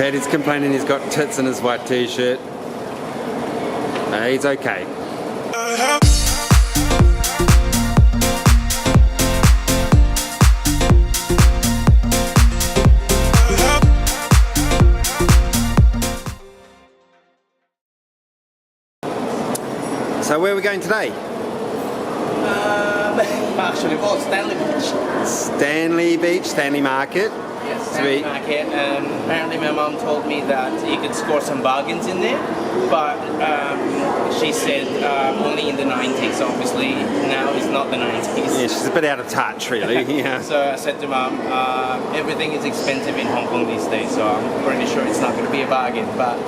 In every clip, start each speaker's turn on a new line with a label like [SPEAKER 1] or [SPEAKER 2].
[SPEAKER 1] Daddy's complaining he's got tits in his white t-shirt. He's okay. So where are we going today?
[SPEAKER 2] Actually, well, Stanley Beach.
[SPEAKER 1] Stanley Beach, Stanley Market.
[SPEAKER 2] Yes, Stanley Market. Apparently my mom told me that you could score some bargains in there, but she said only in the 90s. Obviously, now it's not the 90s.
[SPEAKER 1] Yeah, she's a bit out of touch, really. Yeah.
[SPEAKER 2] So I said to mom, everything is expensive in Hong Kong these days, so I'm pretty sure it's not going to be a bargain. But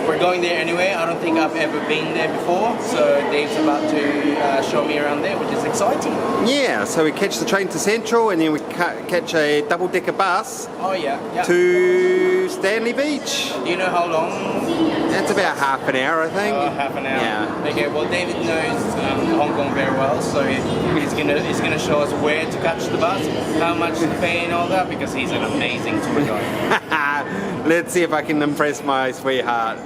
[SPEAKER 2] we're going there anyway. I don't think I've ever been there before, so Dave's about to show me around there, which is exciting.
[SPEAKER 1] Yeah, so we catch the train to Central and then we catch a double-decker bus to Stanley Beach.
[SPEAKER 2] Do you know how long?
[SPEAKER 1] It's about half an hour, I think.
[SPEAKER 2] Half an hour.
[SPEAKER 1] Yeah.
[SPEAKER 2] Okay, well David knows Hong Kong very well, so he's gonna show us where to catch the bus, how much to pay and all that, because he's an amazing tour guide.
[SPEAKER 1] Let's see if I can impress my sweetheart.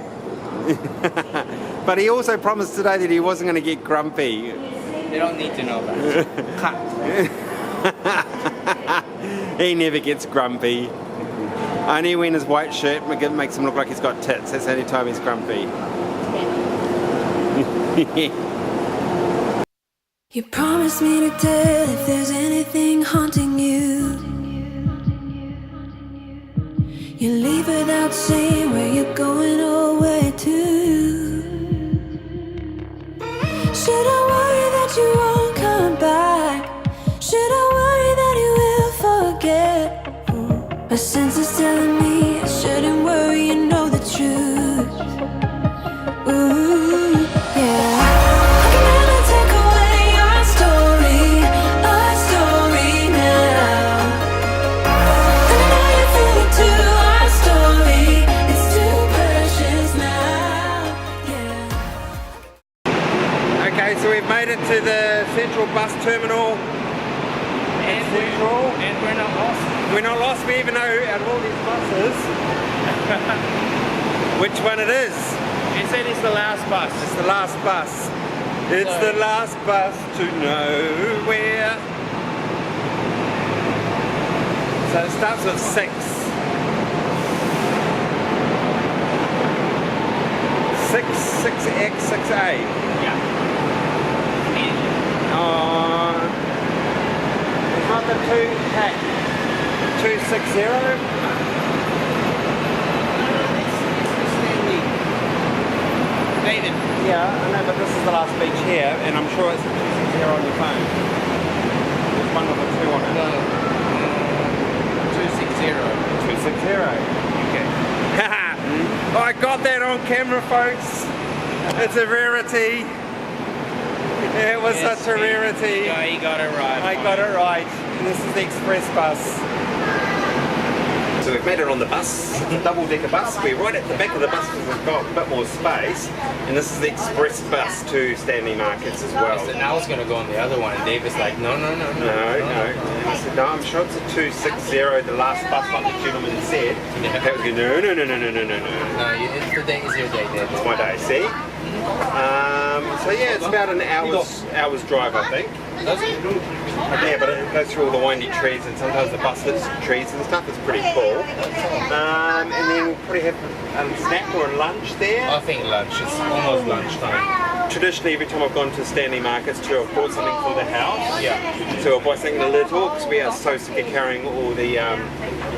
[SPEAKER 1] But he also promised today that he wasn't going to get grumpy.
[SPEAKER 2] They don't need to know that.
[SPEAKER 1] He never gets grumpy. Only when his white shirt makes him look like he's got tits. That's the only time he's grumpy.
[SPEAKER 3] You promised me to tell if there's anything haunting you. You leave without saying where you're going or where to. Should I worry that you won't come back? Should I worry that you will forget? My senses telling me I shouldn't worry, you know the truth. Ooh, yeah. I can never take away our story now. And I know you feel it too, our story, it's too precious now, yeah.
[SPEAKER 1] Okay, so we've made it to the Central bus terminal.
[SPEAKER 2] And we're not lost.
[SPEAKER 1] We're not lost, we even know out of all these buses which one it is.
[SPEAKER 2] He said it's the last bus.
[SPEAKER 1] It's the last bus. It's the last bus to nowhere. So it starts with 6. 6X, 6A.
[SPEAKER 2] Yeah.
[SPEAKER 1] It's not the 260.
[SPEAKER 2] David.
[SPEAKER 1] Yeah, I know, but this is the last beach here, and I'm sure it's a 260 on your phone. There's one with a 2 on it.
[SPEAKER 2] No. 260.
[SPEAKER 1] 260.
[SPEAKER 2] Okay.
[SPEAKER 1] I got that on camera, folks. It's a rarity. It was such a rarity.
[SPEAKER 2] Yeah, he got it right.
[SPEAKER 1] I got it right. And this is the express bus. So we've made it on the bus. It's a double-decker bus. We're right at the back of the bus because we've got a bit more space. And this is the express bus to Stanley Markets as well.
[SPEAKER 2] And I was going to go on the other one, and David's like, no.
[SPEAKER 1] No. And I said, no, I'm sure it's a 260, the last bus, like the gentleman said.
[SPEAKER 2] Yeah.
[SPEAKER 1] That was going, no.
[SPEAKER 2] No, today is your day, David.
[SPEAKER 1] It's my day, see? So yeah, it's about an hour's drive, I think. Yeah, but it goes through all the windy trees, and sometimes the bus hits trees and stuff. It's pretty cool. And then we'll probably have a snack or a lunch there.
[SPEAKER 2] I think lunch. It's almost lunchtime.
[SPEAKER 1] Traditionally, every time I've gone to Stanley Markets too, I've bought something for the house.
[SPEAKER 2] Yeah.
[SPEAKER 1] So I'll buy something little, because we are so sick of carrying all the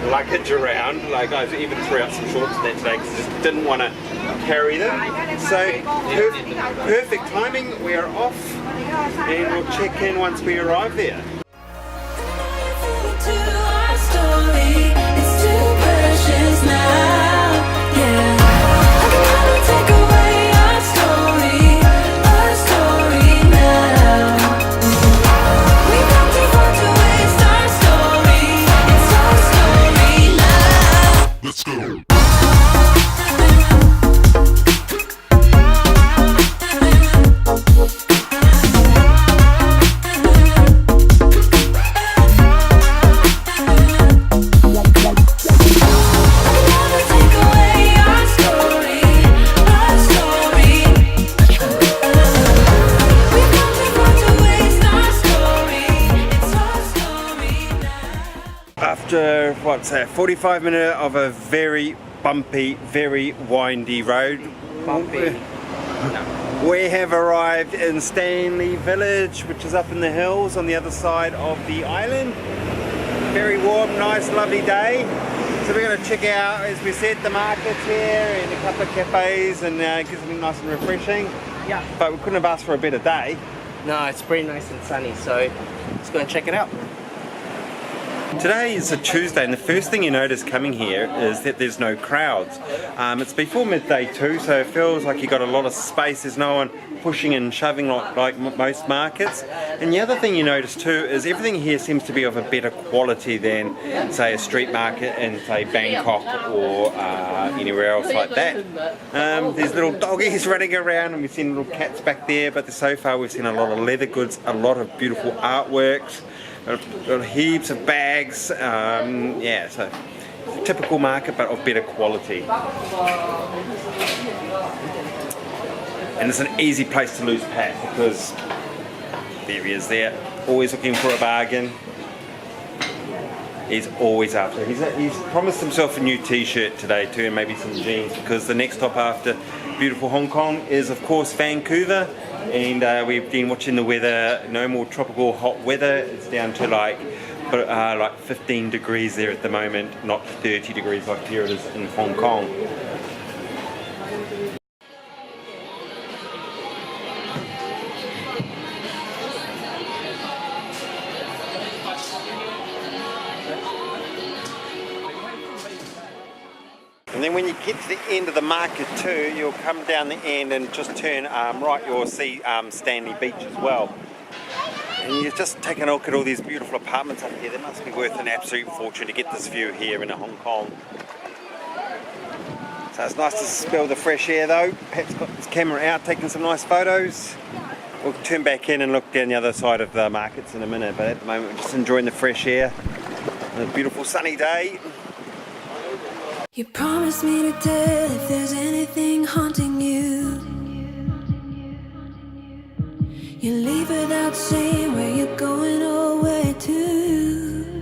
[SPEAKER 1] luggage around. Like I even threw out some shorts and that today because I just didn't want to carry them. So perfect timing. We are off, and we'll check in once we arrive there. what's that, 45 minutes of a very bumpy, very windy road.
[SPEAKER 2] Bumpy.
[SPEAKER 1] We have arrived in Stanley village, which is up in the hills on the other side of the island. Very warm, nice, lovely day. So we're going to check out, as we said, the markets here and a couple of cafes and get something nice and refreshing.
[SPEAKER 2] Yeah.
[SPEAKER 1] But we couldn't have asked for a better day.
[SPEAKER 2] No, it's pretty nice and sunny, so let's go and check it out.
[SPEAKER 1] Today is a Tuesday, and the first thing you notice coming here is that there's no crowds. It's before midday too, so it feels like you've got a lot of space. There's no one pushing and shoving like most markets. And the other thing you notice too is everything here seems to be of a better quality than, say, a street market in, say, Bangkok or anywhere else like that. There's little doggies running around, and we've seen little cats back there, but so far we've seen a lot of leather goods, a lot of beautiful artworks, got heaps of bags. Yeah, so typical market but of better quality. And it's an easy place to lose Pat because there he is there, always looking for a bargain. He's always after. He's promised himself a new t-shirt today too, and maybe some jeans, because the next stop after beautiful Hong Kong is of course Vancouver. And we've been watching the weather, no more tropical hot weather. It's down to like 15 degrees there at the moment, not 30 degrees like here it is in Hong Kong. And then when you get to the end of the market too, you'll come down the end and just turn right, you'll see Stanley Beach as well. And you're just taking a look at all these beautiful apartments up here. They must be worth an absolute fortune to get this view here in Hong Kong. So it's nice to smell the fresh air though. Pat's got his camera out taking some nice photos. We'll turn back in and look down the other side of the markets in a minute, but at the moment we're just enjoying the fresh air. A beautiful sunny day.
[SPEAKER 3] You promised me to tell if there's anything haunting you. You leave without saying where you're going or where to.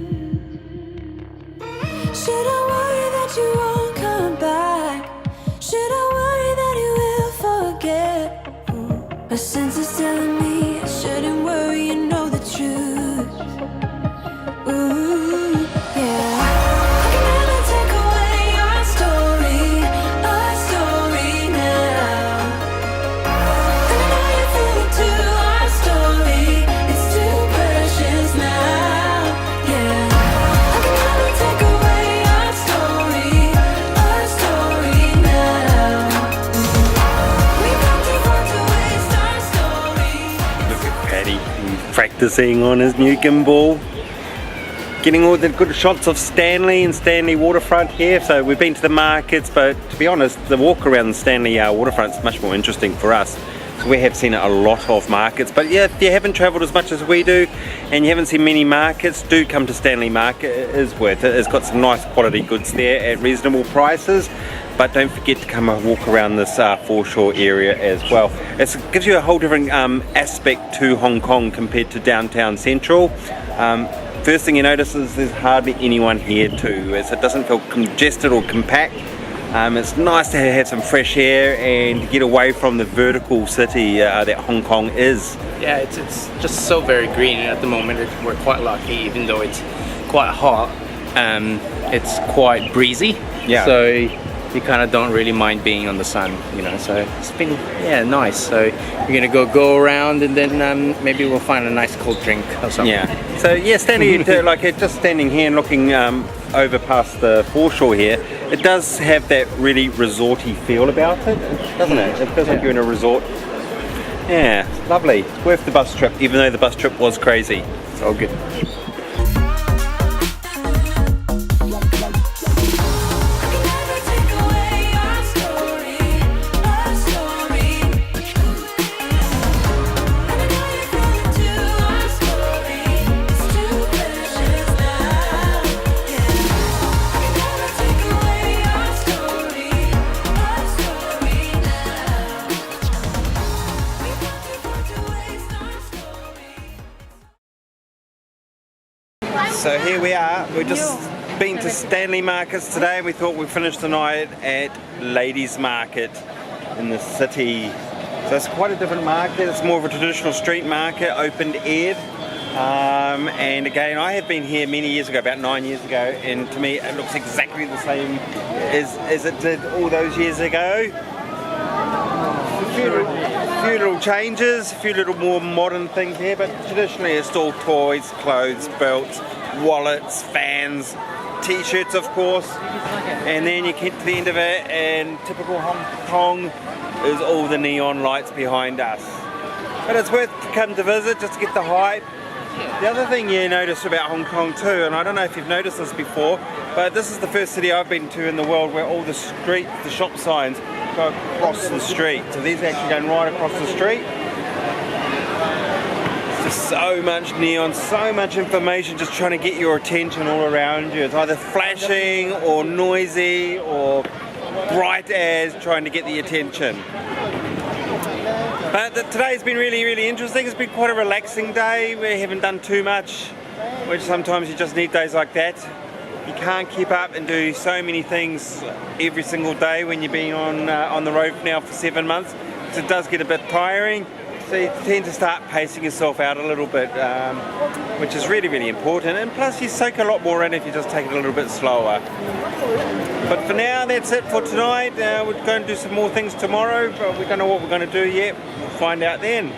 [SPEAKER 3] Should I worry that you won't come back? Should I worry that you will forget? My senses telling me I shouldn't worry, you know the truth. Ooh, yeah.
[SPEAKER 1] Practicing on his new gimbal, getting all the good shots of Stanley and Stanley waterfront here. So we've been to the markets, but to be honest, the walk around the Stanley waterfront is much more interesting for us. So we have seen a lot of markets, but yeah, if you haven't travelled as much as we do and you haven't seen many markets, do come to Stanley Market. It is worth it. It's got some nice quality goods there at reasonable prices. But don't forget to come and walk around this foreshore area as well. It gives you a whole different aspect to Hong Kong compared to downtown Central. First thing you notice is there's hardly anyone here too, as it doesn't feel congested or compact. It's nice to have some fresh air and to get away from the vertical city that Hong Kong is.
[SPEAKER 2] Yeah, it's just so very green, and at the moment we're quite lucky, even though it's quite hot. It's quite breezy. Yeah. So you kind of don't really mind being on the sun, you know, so it's been, yeah, nice. So we're gonna go around, and then maybe we'll find a nice cold drink or something.
[SPEAKER 1] Yeah, so yeah, standing like just standing here and looking over past the foreshore here, it does have that really resorty feel about it, doesn't it? It feels like you're in a resort. Yeah, lovely. It's worth the bus trip, even though the bus trip was crazy. It's all good. So here we are, we're just been to Stanley markets today, and we thought we'd finish the night at Ladies Market in the city. So it's quite a different market. It's more of a traditional street market, open air. And again, I have been here many years ago, about 9 years ago, and to me it looks exactly the same as it did all those years ago. A few little changes, a few little more modern things here, but traditionally it's all toys, clothes, belts, wallets, fans, t-shirts of course, and then you get to the end of it and typical Hong Kong is all the neon lights behind us. But it's worth to come to visit just to get the hype. The other thing you notice about Hong Kong too, and I don't know if you've noticed this before, but this is the first city I've been to in the world where all the shop signs go across the street. So these are actually going right across the street. Just so much neon, so much information just trying to get your attention all around you. It's either flashing or noisy or bright as trying to get the attention. But today's been really, really interesting. It's been quite a relaxing day. We haven't done too much, which sometimes you just need days like that. You can't keep up and do so many things every single day when you've been on the road now for 7 months. So it does get a bit tiring. So you tend to start pacing yourself out a little bit, which is really, really important. And plus you soak a lot more in if you just take it a little bit slower. But for now, that's it for tonight. We're going to do some more things tomorrow, but we don't know what we're going to do yet. We'll find out then.